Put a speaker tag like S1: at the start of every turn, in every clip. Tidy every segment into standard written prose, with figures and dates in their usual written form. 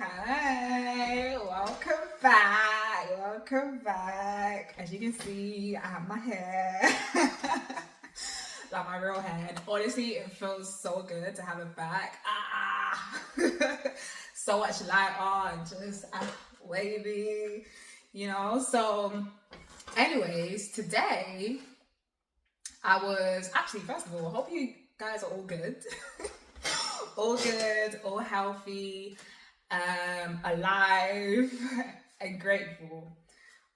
S1: Hi, welcome back. Welcome back. As you can see, I have my hair, like my real hair. And honestly, it feels so good to have it back. So much light on, just wavy, So, anyways, today I was actually, first of all, I hope you guys are all good. All good, all healthy, alive, and grateful.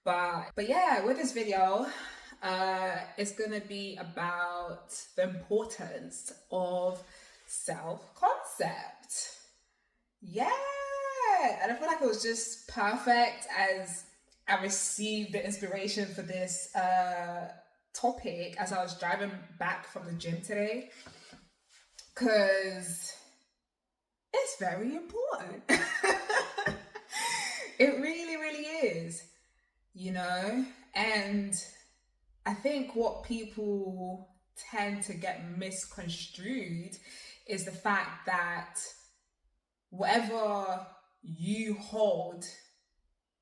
S1: But yeah, with this video, it's gonna be about the importance of self-concept. Yeah, and I feel like it was just perfect as I received the inspiration for this topic as I was driving back from the gym today, because it's very important. It really, really is, and I think what people tend to get misconstrued is the fact that whatever you hold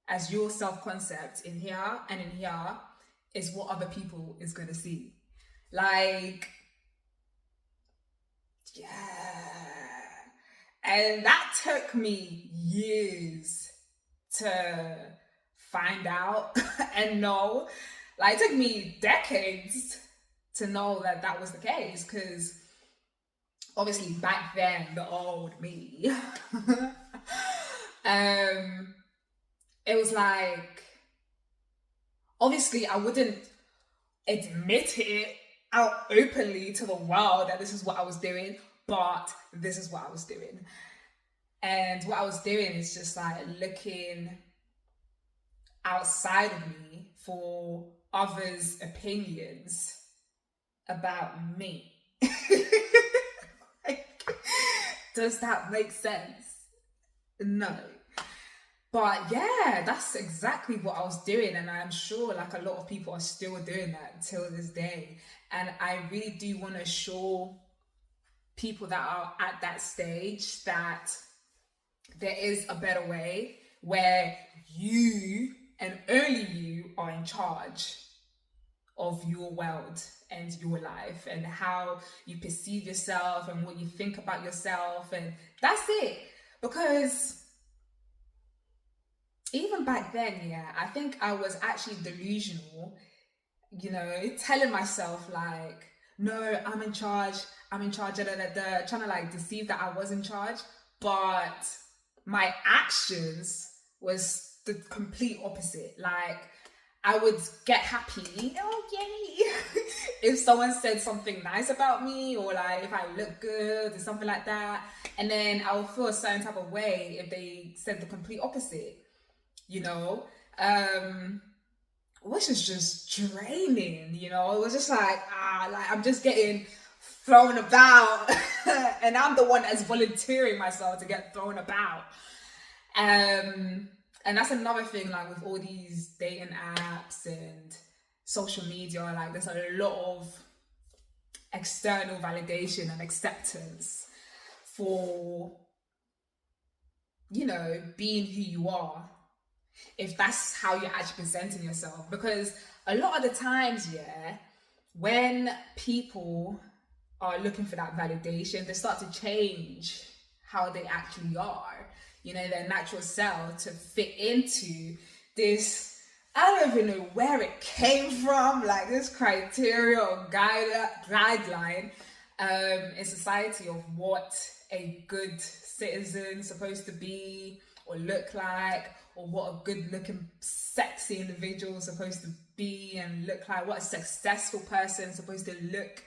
S1: as your self-concept in here and in here is what other people is going to see. Like, yeah. And that took me years to find out and know. Like, it took me decades to know that that was the case, because obviously back then, the old me, it was like, obviously I wouldn't admit it out openly to the world that this is what I was doing, but this is what I was doing. And what I was doing is just like looking outside of me for others' opinions about me. Does that make sense? No. But yeah, that's exactly what I was doing, and I'm sure like a lot of people are still doing that till this day. And I really do want to show people that are at that stage that there is a better way where you and only you are in charge of your world and your life and how you perceive yourself and what you think about yourself, and that's it. Because even back then, yeah, I think I was actually delusional, telling myself like, no, I'm in charge, trying to like deceive that I was in charge. But my actions was the complete opposite. Like, I would get happy, oh yay, if someone said something nice about me, or like if I look good or something like that. And then I would feel a certain type of way if they said the complete opposite, which is just draining, It was just like, I'm just getting thrown about and I'm the one that's volunteering myself to get thrown about. And that's another thing, like with all these dating apps and social media, like there's a lot of external validation and acceptance for, being who you are, if that's how you're actually presenting yourself. Because a lot of the times, yeah, when people are looking for that validation, they start to change how they actually are, their natural self, to fit into this, I don't even know where it came from, like this criteria or guideline in society of what a good citizen is supposed to be or look like, or what a good looking sexy individual is supposed to be and look like, what a successful person is supposed to look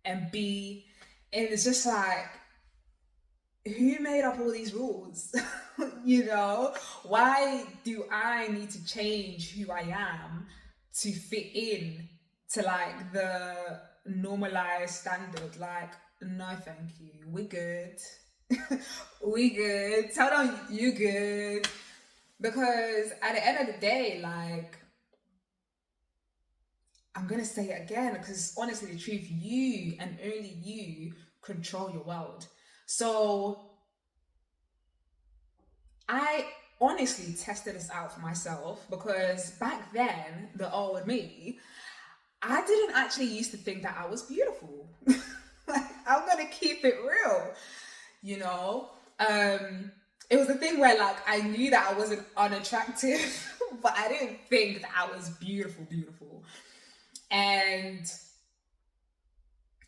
S1: and be. And it's just like, who made up all these rules? Why do I need to change who I am to fit in to like the normalized standard? Like, no thank you, we good. We good. Tell them you good. Because at the end of the day, like, I'm gonna say it again, because honestly, the truth, you and only you control your world. So I honestly tested this out for myself, because back then, the old me, I didn't actually used to think that I was beautiful. Like, I'm gonna keep it real, you know? It was a thing where, like, I knew that I wasn't unattractive, but I didn't think that I was beautiful. And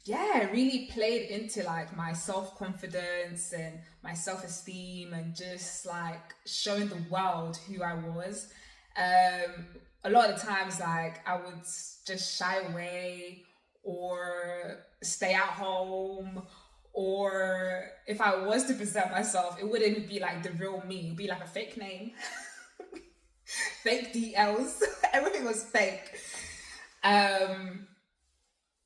S1: yeah, it really played into like my self-confidence and my self-esteem, and just like showing the world who I was. A lot of the times, like, I would just shy away or stay at home, or if I was to present myself, it wouldn't be like the real me. It'd be like a fake name, fake DLs. Everything was fake.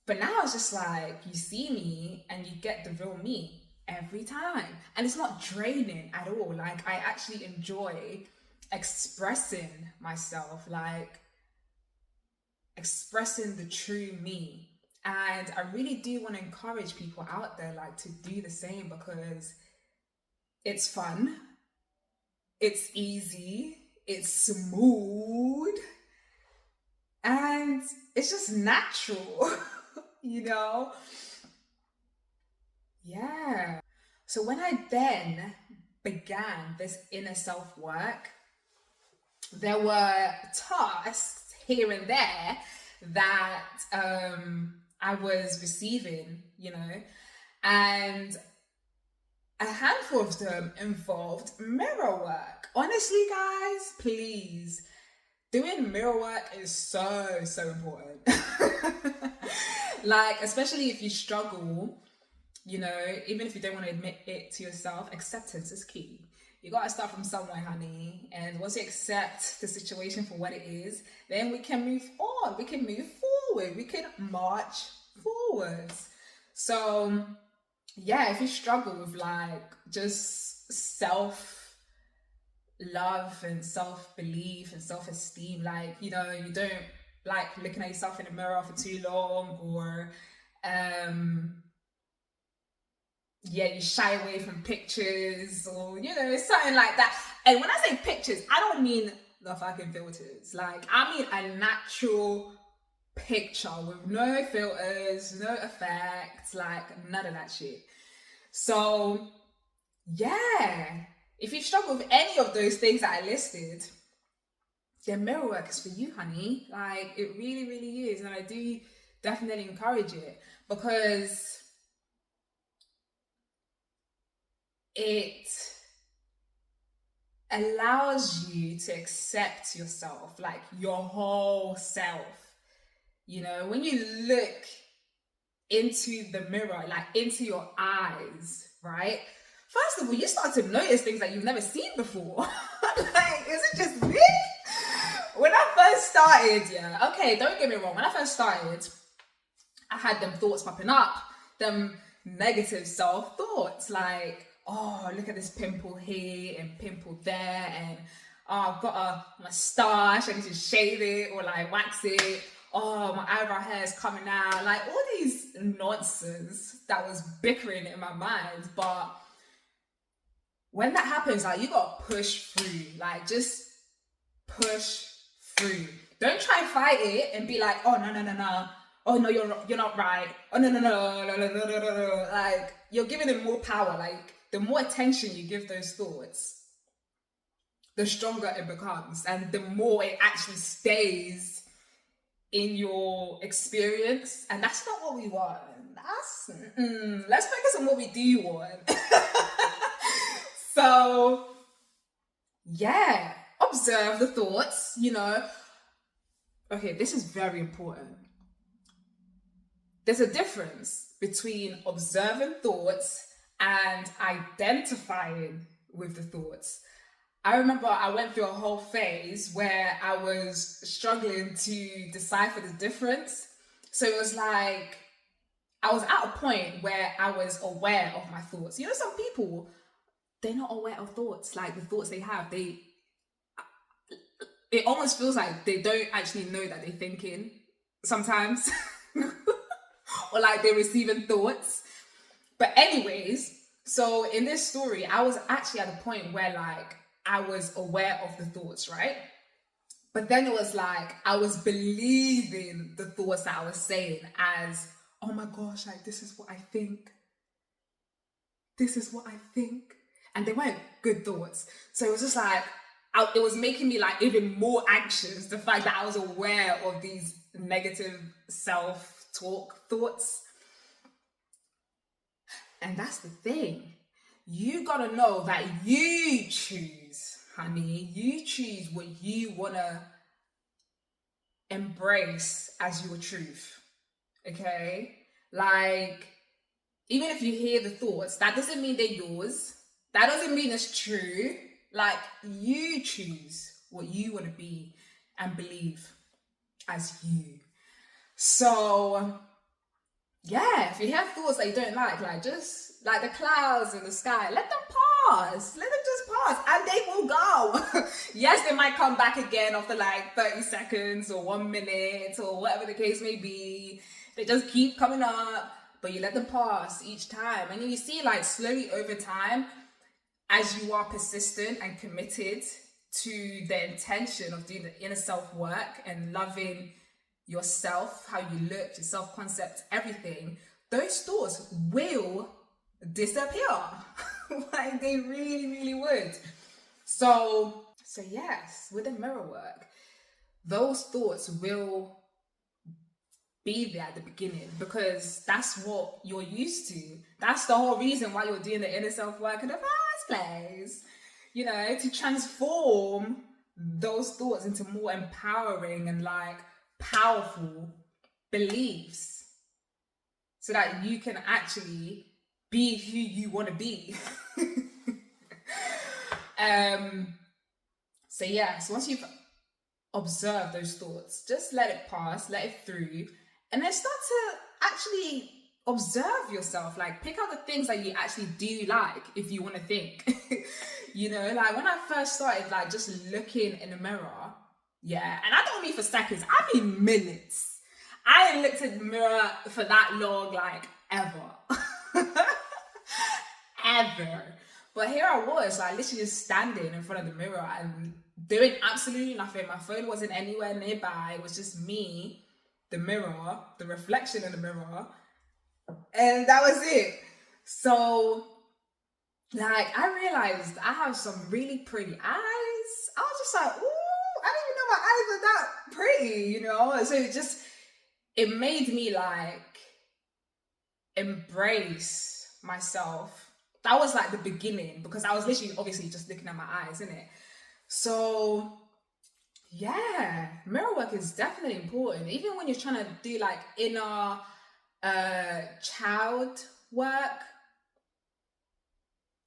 S1: But now it's just like, you see me and you get the real me every time. And it's not draining at all. Like, I actually enjoy expressing myself, like expressing the true me. And I really do want to encourage people out there, like, to do the same, because it's fun, it's easy, it's smooth, and it's just natural, you know? Yeah. So when I then began this inner self work, there were tasks here and there that I was receiving, you know, and a handful of them involved mirror work. Honestly, guys, please, doing mirror work is so important. Like, especially if you struggle, you know, even if you don't want to admit it to yourself, acceptance is key. You got to start from somewhere, honey. And once you accept the situation for what it is, then we can move on. We can move forward. We can march forwards. So, yeah, if you struggle with like just self love and self belief and self esteem, like, you know, you don't like looking at yourself in the mirror for too long, or yeah, you shy away from pictures, or, you know, something like that. And when I say pictures, I don't mean the fucking filters. Like, I mean a natural picture with no filters, no effects, like none of that shit. So, yeah, if you struggle with any of those things that I listed, then mirror work is for you, honey. Like, it really is. And I do definitely encourage it, because it allows you to accept yourself, like your whole self. You know, when you look into the mirror, like into your eyes, right? First of all, you start to notice things that you've never seen before. Like, is it just me? When I first started, yeah, okay, don't get me wrong. When I first started, I had them thoughts popping up, them negative self thoughts, like, oh, look at this pimple here and pimple there, and oh, I've got a moustache, I need to shave it or like wax it. Oh, my eyebrow hair is coming out. Like, all these nonsense that was bickering in my mind. But when that happens, like, you gotta push through. Like, just push through. Don't try and fight it and be like, oh, no. Oh, no, you're not right. Oh, no. Like, you're giving them more power. Like, the more attention you give those thoughts, the stronger it becomes, and the more it actually stays in your experience. And that's not what we want. Let's focus on what we do want. So, yeah, observe the thoughts, you know. Okay, this is very important. There's a difference between observing thoughts and identifying with the thoughts. I remember I went through a whole phase where I was struggling to decipher the difference. So it was like, I was at a point where I was aware of my thoughts. You know, some people, they're not aware of thoughts. Like, the thoughts they have, it almost feels like they don't actually know that they're thinking sometimes. Or like they're receiving thoughts. But anyways, so in this story, I was actually at a point where, like, I was aware of the thoughts, right? But then it was like I was believing the thoughts that I was saying as, oh my gosh, like this is what I think. This is what I think. And they weren't good thoughts. So it was just like, it was making me like even more anxious, the fact that I was aware of these negative self-talk thoughts. And that's the thing. You gotta know that you choose, honey. You choose what you wanna embrace as your truth. Okay? Like, even if you hear the thoughts, that doesn't mean they're yours. That doesn't mean it's true. Like, you choose what you want to be and believe as you. So, yeah, if you have thoughts that you don't like just like the clouds in the sky, let them pass. Let them just pass and they will go. Yes, they might come back again after like 30 seconds or 1 minute or whatever the case may be. They just keep coming up, but you let them pass each time. And you see, like, slowly over time, as you are persistent and committed to the intention of doing the inner self work and loving yourself, how you look, your self-concept, everything, those thoughts will disappear. Like, they really, really would. So yes, with the mirror work, those thoughts will be there at the beginning because that's what you're used to. That's the whole reason why you're doing the inner self work in the first place. You know, to transform those thoughts into more empowering and like powerful beliefs so that you can actually be who you want to be. So once you've observed those thoughts, just let it pass, let it through, and then start to actually observe yourself. Like, pick out the things that you actually do like if you want to think. You know, like when I first started like just looking in the mirror, and I don't mean for seconds, I mean minutes. I ain't looked at the mirror for that long, like ever. Ever. But here I was, like literally just standing in front of the mirror and doing absolutely nothing. My phone wasn't anywhere nearby. It was just me, the mirror, the reflection in the mirror, and that was it. So, like, I realized I have some really pretty eyes. I was just like, ooh, I didn't even know my eyes were that pretty, you know? So it made me like embrace myself. That was like the beginning because I was literally obviously just looking at my eyes, innit? So yeah, mirror work is definitely important. Even when you're trying to do like inner child work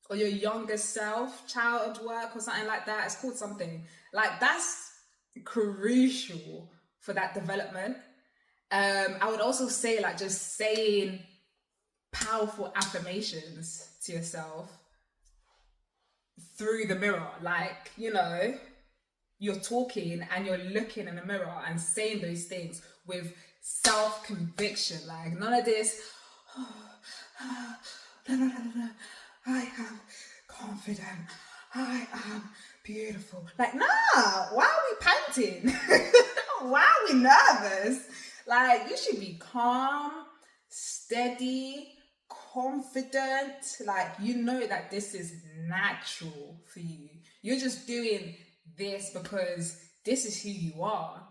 S1: or your younger self child work or something like that. It's called something. Like, that's crucial for that development. I would also say like just saying powerful affirmations to yourself through the mirror. Like, you know, you're talking and you're looking in the mirror and saying those things with self-conviction. Like, none of this, I am confident, I am beautiful. Like, nah, why are we panting? Why are we nervous? Like, you should be calm, steady, confident. Like, you know that this is natural for you. You're just doing this because this is who you are,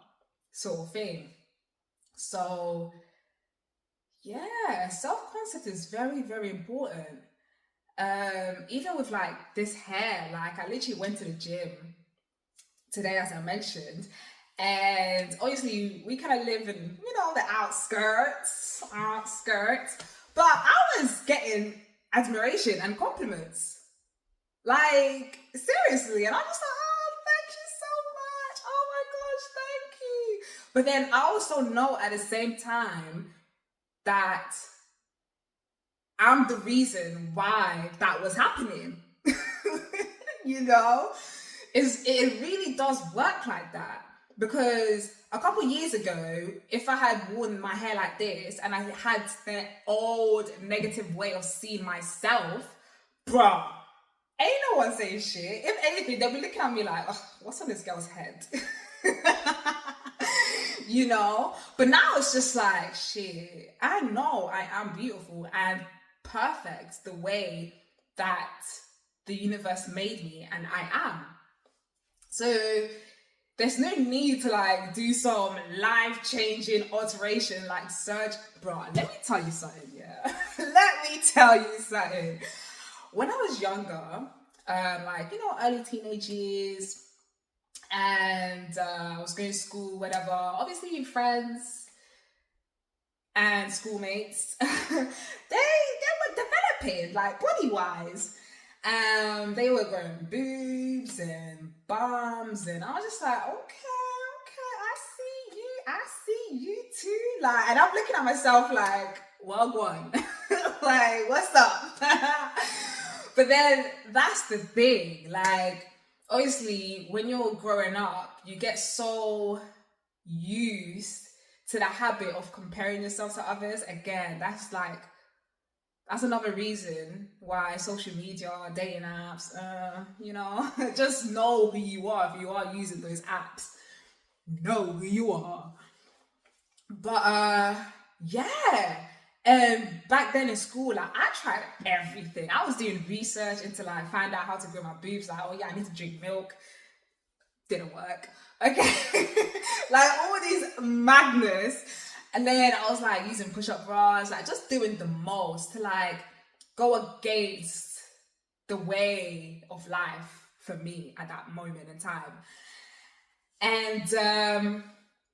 S1: sort of thing. So yeah, self-concept is very, very important. Even with like this hair, like I literally went to the gym today, as I mentioned, and obviously we kind of live in, you know, the outskirts, but I was getting admiration and compliments, like seriously, and I'm just like, oh, thank you so much, oh my gosh, thank you. But then I also know at the same time that I'm the reason why that was happening. You know, it really does work like that. Because a couple years ago, if I had worn my hair like this and I had the old negative way of seeing myself, bruh, ain't no one saying shit. If anything, they'll be looking at me like, oh, what's on this girl's head? You know? But now it's just like, shit, I know I am beautiful and perfect the way that the universe made me, and I am. So there's no need to like do some life-changing alteration like surge. Bro, let me tell you something, yeah. Let me tell you something. When I was younger, like, you know, early teenage years, and I was going to school, whatever, obviously friends and schoolmates, they were developing, like, body-wise. They were growing boobs and bums, and I was just like, okay, I see you too. Like, and I'm looking at myself like, well, go on. Like, what's up? But then that's the thing, like, obviously when you're growing up, you get so used to the habit of comparing yourself to others. Again, that's another reason why social media, dating apps, you know, just know who you are if you are using those apps. Know who you are. But yeah. And back then in school, like, I tried everything. I was doing research into like find out how to grow my boobs. Like, oh yeah, I need to drink milk. Didn't work. Okay. Like all these madness. And then I was like using push-up bras, like just doing the most to like go against the way of life for me at that moment in time. And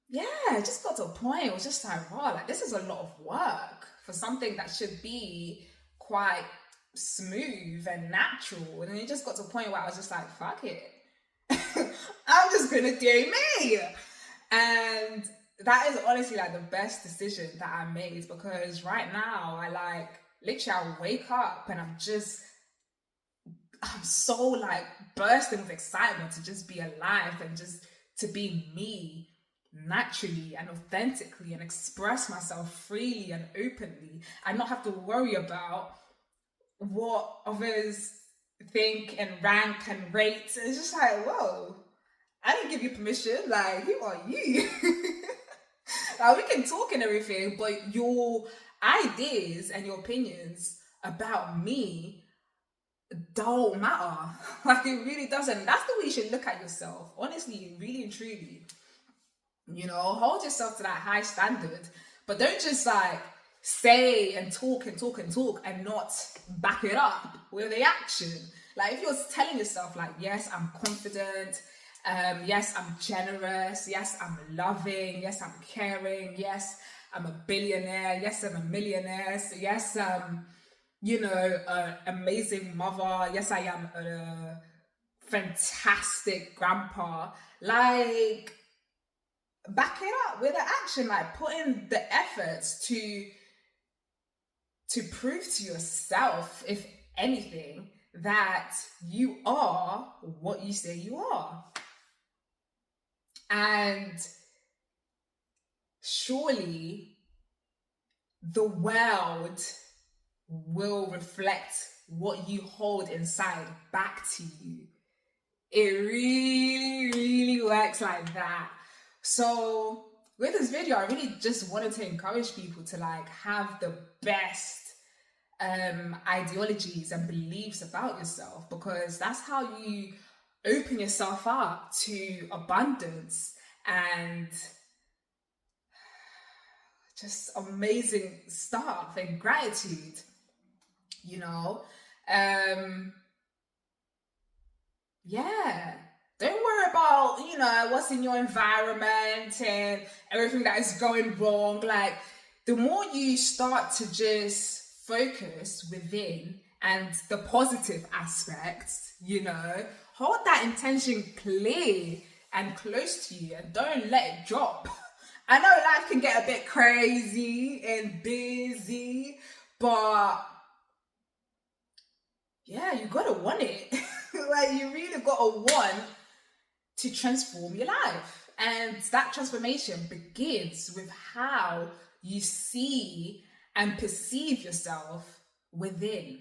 S1: yeah, it just got to a point, it was just like, wow, like this is a lot of work for something that should be quite smooth and natural. And then it just got to a point where I was just like, fuck it. I'm just gonna do me. And that is honestly like the best decision that I made, because right now I like literally I wake up and I'm so like bursting with excitement to just be alive and just to be me naturally and authentically and express myself freely and openly and not have to worry about what others think and rank and rate. It's just like, whoa, I didn't give you permission. Like, who are you? Like, we can talk and everything, but your ideas and your opinions about me don't matter. Like, it really doesn't. That's the way you should look at yourself. Honestly, really and truly. You know, hold yourself to that high standard, but don't just like say and talk and not back it up with the action. Like, if you're telling yourself like, yes, I'm confident, yes, I'm generous, yes, I'm loving, yes, I'm caring, yes, I'm a billionaire, yes, I'm a millionaire, so yes, you know, an amazing mother, yes, I am a fantastic grandpa, like, back it up with the action, like put in the efforts to prove to yourself, if anything, that you are what you say you are. And surely the world will reflect what you hold inside back to you. It really, really works like that. So with this video, I really just wanted to encourage people to like have the best ideologies and beliefs about yourself, because that's how you open yourself up to abundance and just amazing stuff and gratitude, you know. Yeah, don't worry about, you know, what's in your environment and everything that is going wrong. Like, the more you start to just focus within and the positive aspects, you know, hold that intention clear and close to you and don't let it drop. I know life can get a bit crazy and busy, but yeah, you gotta want it. Like, you really gotta want to transform your life. And that transformation begins with how you see and perceive yourself within.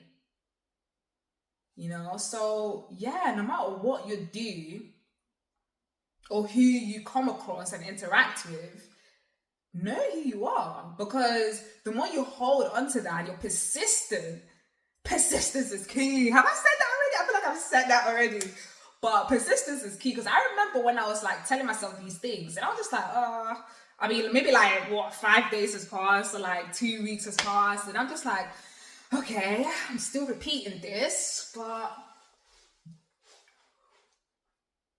S1: you know? So yeah, no matter what you do or who you come across and interact with, know who you are, because the more you hold onto that, you're persistent. Persistence is key. Have I said that already? I feel like I've said that already. But persistence is key, because I remember when I was like telling myself these things, and I was just like, I mean, maybe like what, 5 days has passed, or like 2 weeks has passed, and I'm just like, okay, I'm still repeating this, but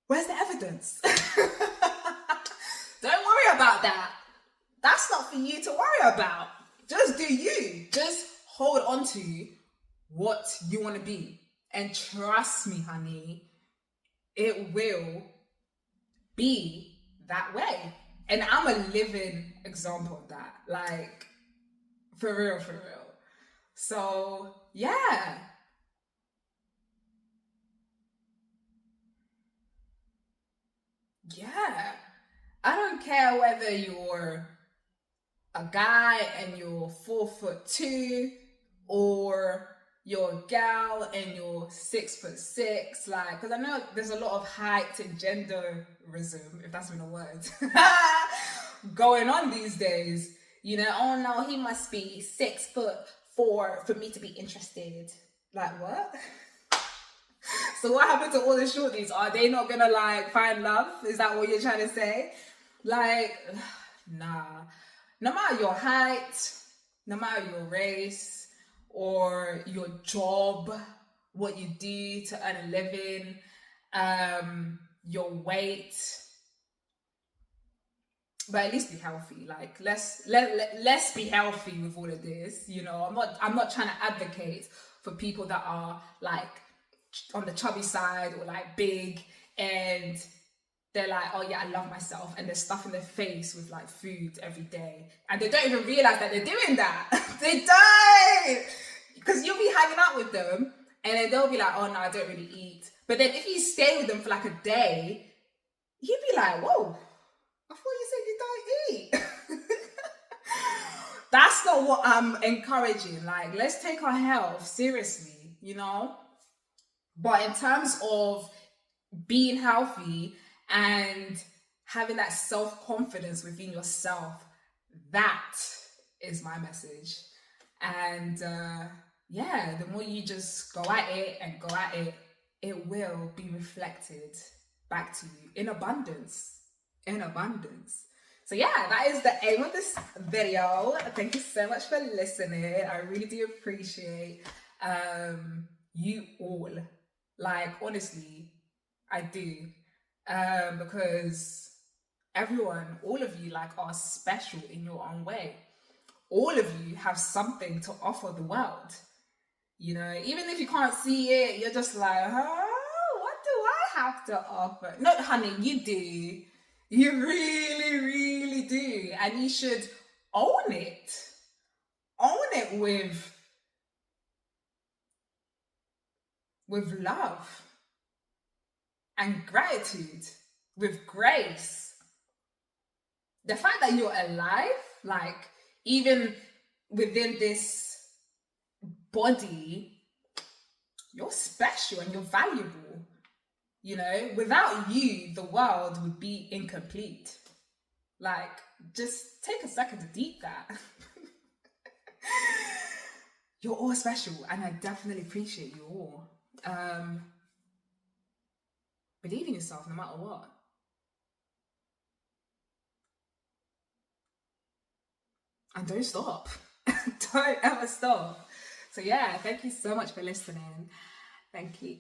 S1: where's the evidence? Don't worry about that. That's not for you to worry about. Just do you. Just hold on to what you want to be. And trust me, honey, it will be that way. And I'm a living example of that. Like, for real, for real. So, yeah. Yeah. I don't care whether you're a guy and you're 4'2", or you're a gal and you're 6'6", like, because I know there's a lot of height and genderism, if that's even a word, going on these days. You know, oh no, he must be 6'4" for me to be interested. Like, what? So what happened to all the shorties? Are they not gonna like find love? Is that what you're trying to say? Like, nah. No matter your height, no matter your race or your job, what you do to earn a living, your weight, but at least be healthy. Like, let's be healthy with all of this. You know, I'm not trying to advocate for people that are like on the chubby side or like big, and they're like, oh yeah, I love myself, and they're stuffing their face with like food every day, and they don't even realize that they're doing that. They don't, because you'll be hanging out with them, and then they'll be like, oh no, I don't really eat. But then if you stay with them for like a day, you'd be like, whoa, I thought you said you don't eat. That's not what I'm encouraging. Like, let's take our health seriously, you know? But in terms of being healthy and having that self-confidence within yourself, that is my message. And yeah, the more you just go at it and go at it, it will be reflected back to you in abundance. In abundance. So yeah, that is the aim of this video. Thank you so much for listening. I really do appreciate you all. Like, honestly, I do. Because everyone, all of you, like, are special in your own way. All of you have something to offer the world. You know, even if you can't see it, you're just like, what do I have to offer? No, honey, you do. You really, really do. And you should own it. Own it with love and gratitude, with grace. The fact that you're alive, like, even within this body, you're special and you're valuable. You know, without you, the world would be incomplete. Like, just take a second to deep that. You're all special, and I definitely appreciate you all. Believe in yourself no matter what. And don't stop. Don't ever stop. So yeah, thank you so much for listening. Thank you.